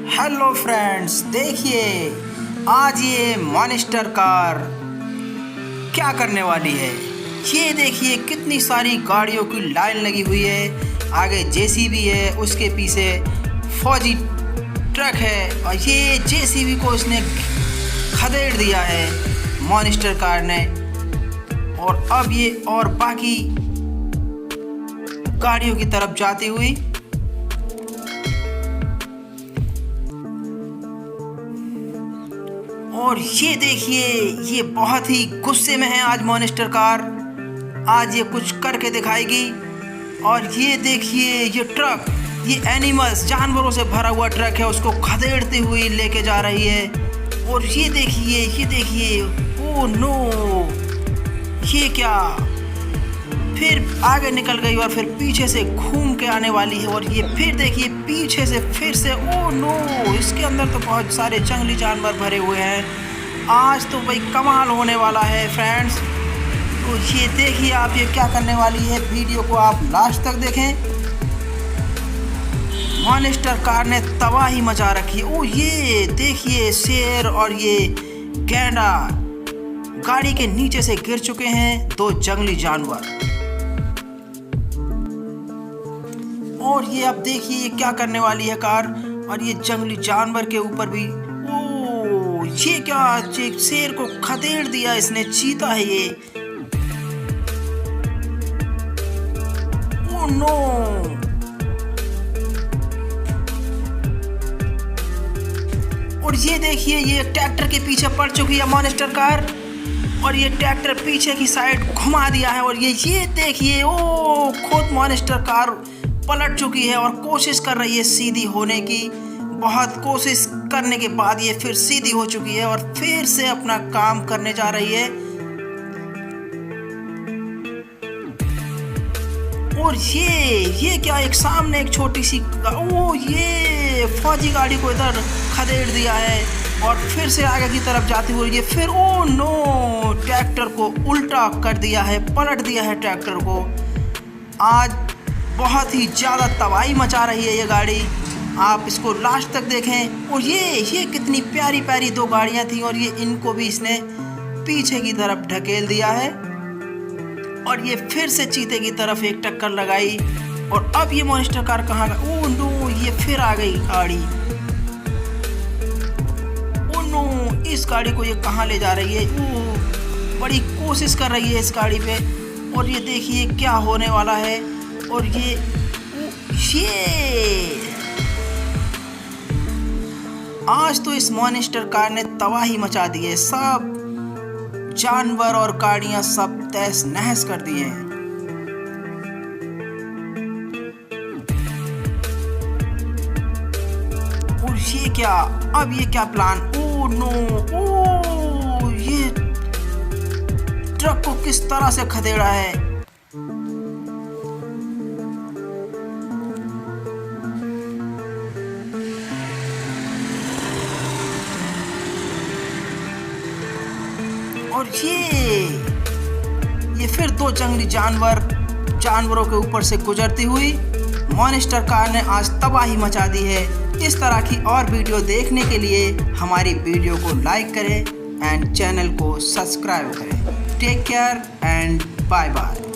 Hello friends, देखिए आज ये मॉन्स्टर कार क्या करने वाली है। ये देखिए कितनी सारी गाड़ियों की लाइन लगी हुई है। आगे जेसीबी है, उसके पीछे फौजी ट्रक है और ये जेसीबी को इसने खदेड़ दिया है मॉन्स्टर कार ने। और अब ये और बाकी गाड़ियों की तरफ जाती हुई और ये देखिए ये बहुत ही गुस्से में है आज मॉन्स्टर कार। आज ये कुछ करके दिखाएगी। और ये देखिए ये ट्रक, ये एनिमल्स जानवरों से भरा हुआ ट्रक है, उसको खदेड़ती हुई लेके जा रही है। और ये देखिए ओह नो, ये क्या, फिर आगे निकल गई और फिर पीछे से घूम के आने वाली है। और ये फिर देखिए पीछे से फिर से ओह नो, इसके अंदर तो बहुत सारे जंगली जानवर भरे हुए हैं। आज तो भाई कमाल होने वाला है फ्रेंड्स। तो ये देखिए आप ये क्या करने वाली है, वीडियो को आप लास्ट तक देखें। मॉन्स्टर कार ने तबाही मचा रखी है। ओ ये देखिए शेर और ये गैंडा गाड़ी के नीचे से गिर चुके हैं, दो जंगली जानवर। और ये अब देखिए ये क्या करने वाली है कार। और ये जंगली जानवर के ऊपर भी ओ ये क्या, शेर को खदेड़ दिया इसने, चीता है ये। ओ नो, और ये देखिए ये ट्रैक्टर के पीछे पड़ चुकी है मॉन्स्टर कार। और ये ट्रैक्टर पीछे की साइड घुमा दिया है। और ये देखिए ओ खुद मॉन्स्टर कार पलट चुकी है और कोशिश कर रही है सीधी होने की। बहुत कोशिश करने के बाद ये फिर सीधी हो चुकी है और फिर से अपना काम करने जा रही है। और ये क्या, एक सामने एक छोटी सी ओ ये फौजी गाड़ी को इधर खदेड़ दिया है और फिर से आगे की तरफ जाती हुई ये फिर ओ नो, ट्रैक्टर को उल्टा कर दिया है, पलट दिया है ट्रैक्टर को। आज बहुत ही ज़्यादा तबाही मचा रही है ये गाड़ी, आप इसको लास्ट तक देखें। और ये कितनी प्यारी प्यारी दो गाड़ियाँ थी और ये इनको भी इसने पीछे की तरफ ढकेल दिया है। और ये फिर से चीते की तरफ एक टक्कर लगाई। और अब ये मॉन्स्टर कार कहाँ गई, ओह नो, ये फिर आ गई गाड़ी। ओह नो, इस गाड़ी को ये कहाँ ले जा रही है, ओह बड़ी कोशिश कर रही है इस गाड़ी पे। और ये देखिए क्या होने वाला है। और ये आज तो इस मॉन्स्टर कार ने तबाही मचा दी है, सब जानवर और गाड़ियां सब तहस नहस कर दिए हैं। और ये क्या, अब ये क्या प्लान, ओ नो, ओ ये ट्रक को किस तरह से खदेड़ा है। और ये फिर दो जंगली जानवरों के ऊपर से गुजरती हुई मॉन्स्टर कार ने आज तबाही मचा दी है। इस तरह की और वीडियो देखने के लिए हमारी वीडियो को लाइक करें एंड चैनल को सब्सक्राइब करें। Take care and bye bye.